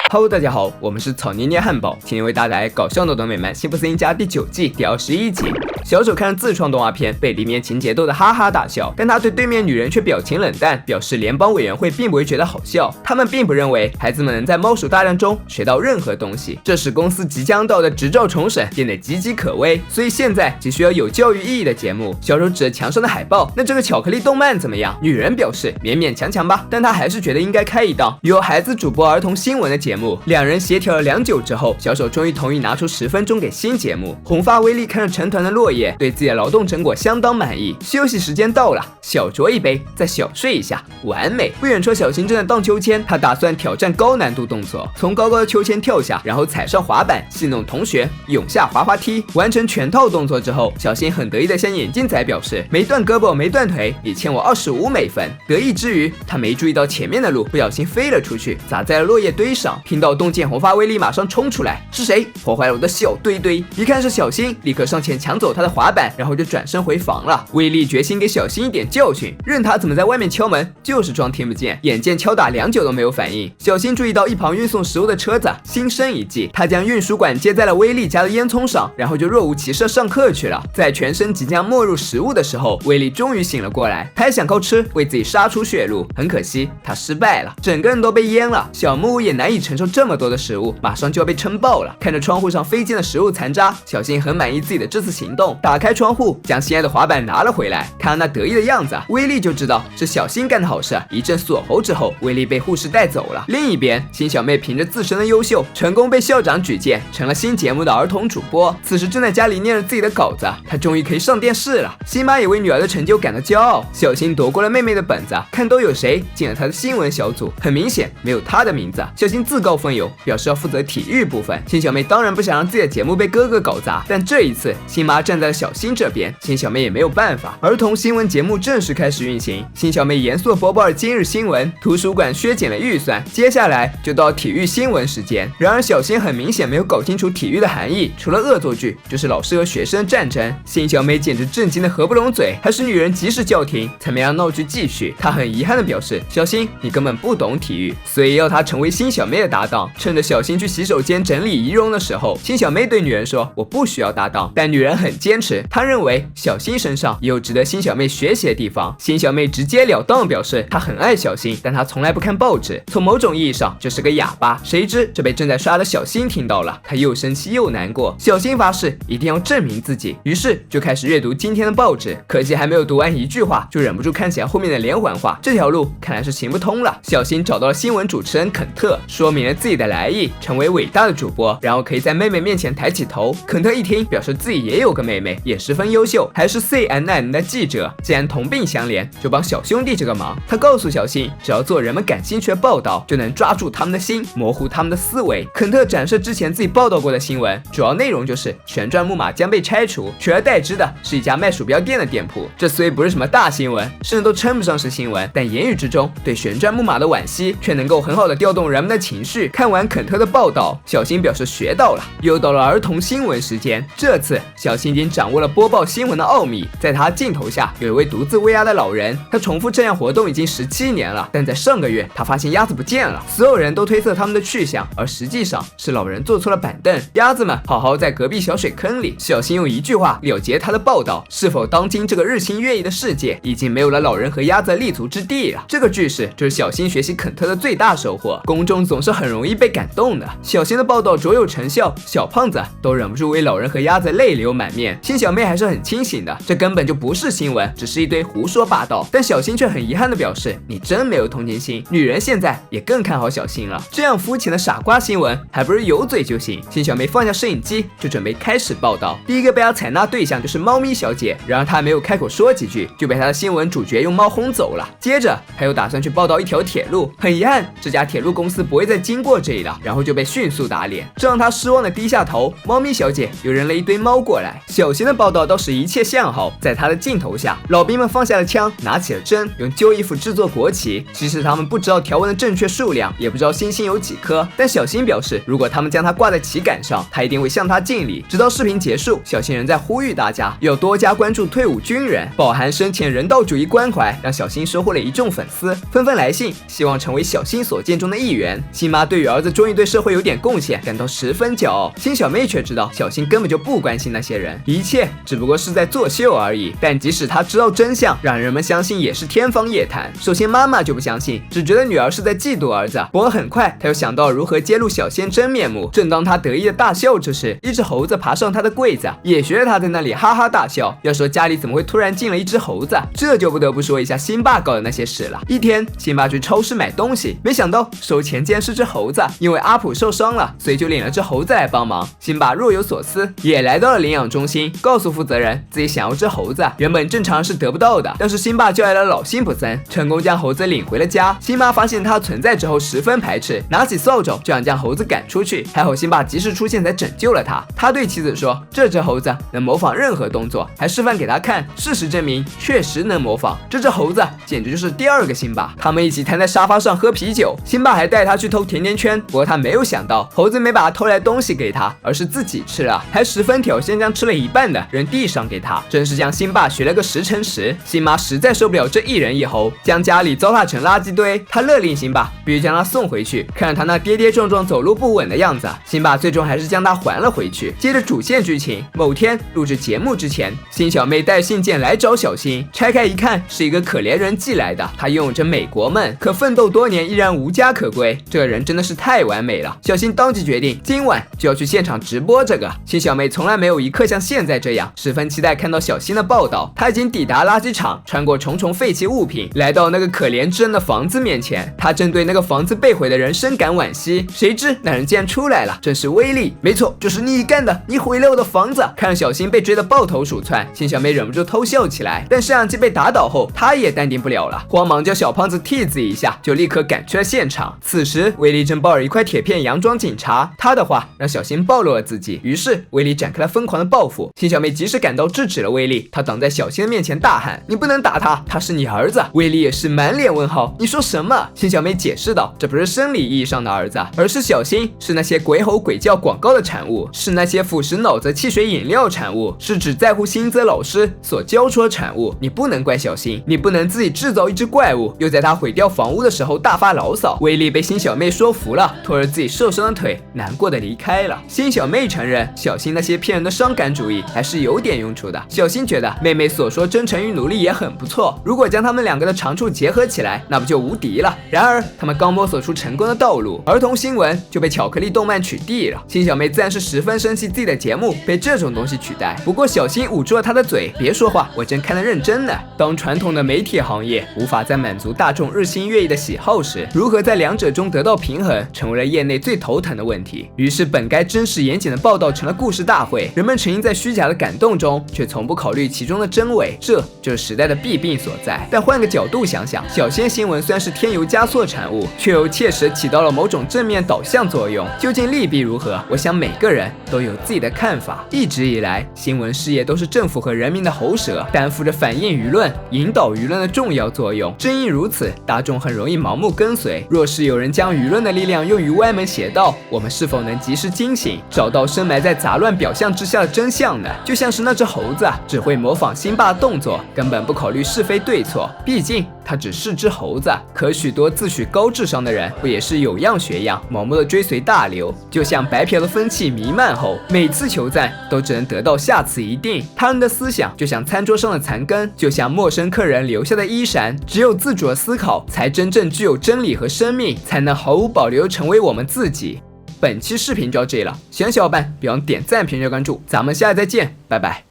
Hello， 大家好，我们是草捏捏汉堡，今天为大家带来搞笑的短美漫《辛普森一家》第9季第21集。小丑看着自创动画片，被里面情节逗得哈哈大笑，但他对对面女人却表情冷淡，表示联邦委员会并不会觉得好笑，他们并不认为孩子们能在猫鼠大战中学到任何东西，这使公司即将到的执照重审变得岌岌可危，所以现在只需要有教育意义的节目。小丑指着墙上的海报，那这个巧克力动漫怎么样？女人表示勉勉强强吧，但她还是觉得应该开一档由孩子主播儿童新闻的节目。两人协调了良久之后，小丑终于同意拿出10分钟给新节目。红发威力看着成团的落叶，对自己的劳动成果相当满意。休息时间到了，小酌一杯，再小睡一下，完美。不远处小新正在荡秋千，他打算挑战高难度动作，从高高的秋千跳下，然后踩上滑板，戏弄同学，涌下滑滑梯。完成全套动作之后，小新很得意地向眼镜仔表示，没断胳膊没断腿，你欠我25美分。得意之余，他没注意到前面的路不小心飞了出去，砸在了落叶堆上。听到动静，红发威力马上冲出来，是谁破坏了我的小堆堆？一看是小新，立刻上前抢走他的滑板，然后就转身回房了。威力决心给小新一点教训，任他怎么在外面敲门，就是装听不见。眼见敲打良久都没有反应，小新注意到一旁运送食物的车子，心生一计，他将运输管接在了威力家的烟囱上，然后就若无其事上课去了。在全身即将没入食物的时候，威力终于醒了过来，还想靠吃为自己杀出血路，很可惜他失败了，整个人都被淹了。小木屋也难以承受这么多的食物，马上就要被撑爆了。看着窗户上飞溅的食物残渣，小新很满意自己的这次行动，打开窗户将心爱的滑板拿了回来。看他那得意的样子，威力就知道是小新干的好事。一阵锁喉之后，威力被护士带走了。另一边，新小妹凭着自身的优秀，成功被校长举荐，成了新节目的儿童主播。此时正在家里念着自己的稿子，她终于可以上电视了。新妈也为女儿的成就感到骄傲。小新夺过了妹妹的本子，看都有谁进了她的新闻小组，很明显没有她的名字。小新自告奋勇，表示要负责体育部分。新小妹当然不想让自己的节目被哥哥搞砸，但这一次新妈站在了小新这边，新小妹也没有办法。儿童新闻节目正式开始运行，新小妹严肃播报了今日新闻。图书馆削减了预算，接下来就到体育新闻时间。然而小新很明显没有搞清楚体育的含义，除了恶作剧就是老师和学生的战争。新小妹简直震惊的合不拢嘴，还是女人及时叫停，才没让闹剧继续。她很遗憾的表示，小新你根本不懂体育，所以要她成为新小妹的搭档。趁着小新去洗手间整理仪容的时候，新小妹对女人说，我不需要搭档。但女人很坚持，她认为小新身上也有值得新小妹学习的地方。新小妹直截了当表示她很爱小新，但她从来不看报纸，从某种意义上就是个哑巴。谁知这被正在刷的小新听到了，他又生气又难过。小新发誓一定要证明自己，于是就开始阅读今天的报纸。可惜还没有读完一句话，就忍不住看起来后面的连环画，这条路看来是行不通了。小新找到了新闻主持人肯特，说明了自己的来意，成为伟大的主播，然后可以在妹妹面前抬起头。肯特一听，表示自己也有个妹妹，也十分优秀，还是 CNN 的记者，既然同病相怜，就帮小兄弟这个忙。他告诉小新，只要做人们感兴趣的报道，就能抓住他们的心，模糊他们的思维。肯特展示之前自己报道过的新闻，主要内容就是旋转木马将被拆除，取而代之的是一家卖鼠标垫的店铺。这虽不是什么大新闻，甚至都称不上是新闻，但言语之中对旋转木马的惋惜却能够很好的调动人们的情绪。看完肯特的报道，小新表示学到了。又到了儿童新闻时间，这次小新已经掌握了播报新闻的奥秘。在他镜头下有一位独自喂鸭的老人，他重复这样活动已经17年了，但在上个月他发现鸭子不见了。所有人都推测他们的去向，而实际上是老人坐错了板凳，鸭子们好好在隔壁小水坑里。小新用一句话了结他的报道，是否当今这个日新月异的世界已经没有了老人和鸭子的立足之地了。这个句式就是小新学习肯特的最大收获。公众总是很容易被感动的，小新的报道卓有成效，小胖子都忍不住为老人和鸭子泪流满面。新小妹还是很清醒的，这根本就不是新闻，只是一堆胡说八道。但小新却很遗憾的表示，你真没有同情心。女人现在也更看好小新了，这样肤浅的傻瓜新闻还不是有嘴就行。新小妹放下摄影机就准备开始报道。第一个被她采纳对象就是猫咪小姐，然而她还没有开口说几句，就被她的新闻主角用猫轰走了。接着她又打算去报道一条铁路，很遗憾这家铁路公司不会再经过这里了，然后就被迅速打脸，这让她失望的低下头。猫咪小姐又扔了一堆猫过来。小新的报道倒是一切向好，在她的镜头下，老兵们放下了枪，拿起了针，用旧衣服制作国旗。即使他们不知道条纹的正确数量，也不知道星星有几颗，但小新表示，如果他们将它挂在旗杆上，他一定会向他敬礼。直到视频结束，小新仍在呼吁大家要多加关注退伍军人，饱含深浅人道主义关怀，让小新收获了一众粉丝，纷纷来信，希望成为小新所见中的一员。新妈妈对于儿子终于对社会有点贡献感到十分骄傲，辛小妹却知道小新根本就不关心那些人，一切只不过是在作秀而已。但即使她知道真相，让人们相信也是天方夜谭。首先妈妈就不相信，只觉得女儿是在嫉妒儿子。不过很快她又想到如何揭露小仙真面目。正当她得意的大笑之时，一只猴子爬上她的柜子，也学着她在那里哈哈大笑。要说家里怎么会突然进了一只猴子，这就不得不说一下辛巴搞的那些事了。一天，辛巴去超市买东西，没想到收钱竟然是只猴子。因为阿普受伤了，所以就领了只猴子来帮忙。辛巴若有所思，也来到了领养中心，告诉负责人自己想要只猴子。原本正常是得不到的，但是辛巴叫来了老辛普森，成功将猴子领回了家。辛巴发现它存在之后十分排斥，拿起扫帚就想将猴子赶出去。还好辛巴及时出现才拯救了他。他对妻子说，这只猴子能模仿任何动作，还示范给他看。事实证明确实能模仿，这只猴子简直就是第二个辛巴。他们一起瘫在沙发上喝啤酒，辛巴还带他去偷甜甜圈。不过他没有想到猴子没把他偷来东西给他，而是自己吃了，还十分挑衅将吃了一半的扔地上给他，真是将辛巴学了个10乘10。辛妈实在受不了这一人一猴，将家里糟蹋成垃圾堆。他勒令辛巴必须将他送回去。看着他那跌跌撞撞走路不稳的样子，辛巴最终还是将他还了回去。接着主线剧情，某天录制节目之前，辛小妹带信件来找小新，拆开一看是一个可怜人寄来的。他拥有着美国梦，可奋斗多年依然无家可归，这个人真的是太完美了。小新当即决定今晚就要去现场直播这个。辛小妹从来没有一刻像现在这样，十分期待看到小新的报道。他已经抵达垃圾场，穿过重重废弃物品，来到那个可怜之人的房子面前。他正对那个房子被毁的人深感惋惜，谁知那人竟然出来了，正是威利。没错，就是你干的，你毁了我的房子。看着小新被追得抱头鼠窜，辛小妹忍不住偷笑起来。但摄像机被打倒后，她也淡定不了了，慌忙叫小胖子替自己一下，就立刻赶去了现场。此时威利正抱着一块铁片佯装警察，他的话让小新暴露了自己，于是威利展开了疯狂的报复。辛小妹及时赶到制止了威利，她挡在小新的面前大喊，你不能打他，他是你儿子。威利也是满脸问号，你说什么？辛小妹解释道，这不是生理意义上的儿子，而是小新，是那些鬼吼鬼叫广告的产物，是那些腐蚀脑子汽水饮料产物，是只在乎薪资老师所教出的产物。你不能怪小新，你不能自己制造一只怪物，又在他毁掉房屋的时候大发牢骚。威利被辛小妹说服了，拖着自己受伤的腿难过的离开了。辛小妹承认小新那些骗人的伤感主义还是有点用处的。小新觉得妹妹所说真诚与努力也很不错，如果将他们两个的长处结合起来，那不就无敌了。然而他们刚摸索出成功的道路，儿童新闻就被巧克力动漫取缔了。辛小妹自然是十分生气自己的节目被这种东西取代，不过小新捂住了她的嘴，别说话，我真看得认真呢。当传统的媒体行业无法再满足大众日新月异的喜好时，如何在两者中得到平衡，成为了业内最头疼的问题。于是本该真实严谨的报道成了故事大会，人们沉浸在虚假的感动中，却从不考虑其中的真伪，这就是时代的弊病所在。但换个角度想想，小仙新闻虽然是添油加醋的产物，却又切实起到了某种正面导向作用。究竟利弊如何，我想每个人都有自己的看法。一直以来，新闻事业都是政府和人民的喉舌，担负着反映舆论、引导舆论的重要作用。正因如此，大众很容易盲目跟随。若是有人将舆论的力量用于歪门邪道，我们是否能及时惊醒，找到深埋在杂乱表象之下的真相呢？就像是那只猴子，只会模仿辛巴动作，根本不考虑是非对错。毕竟它只是只猴子。可许多自诩高智商的人，不也是有样学样，盲目的追随大流？就像白嫖的风气弥漫后，每次求赞都只能得到下次一定。他人的思想就像餐桌上的残羹，就像陌生客人留下的衣衫。只有自主的思考，才真正具有真理和生命，才能毫无保留成为我们自己。本期视频就到这里了，喜欢小伙伴别忘点赞、评论、关注，咱们下期再见，拜拜。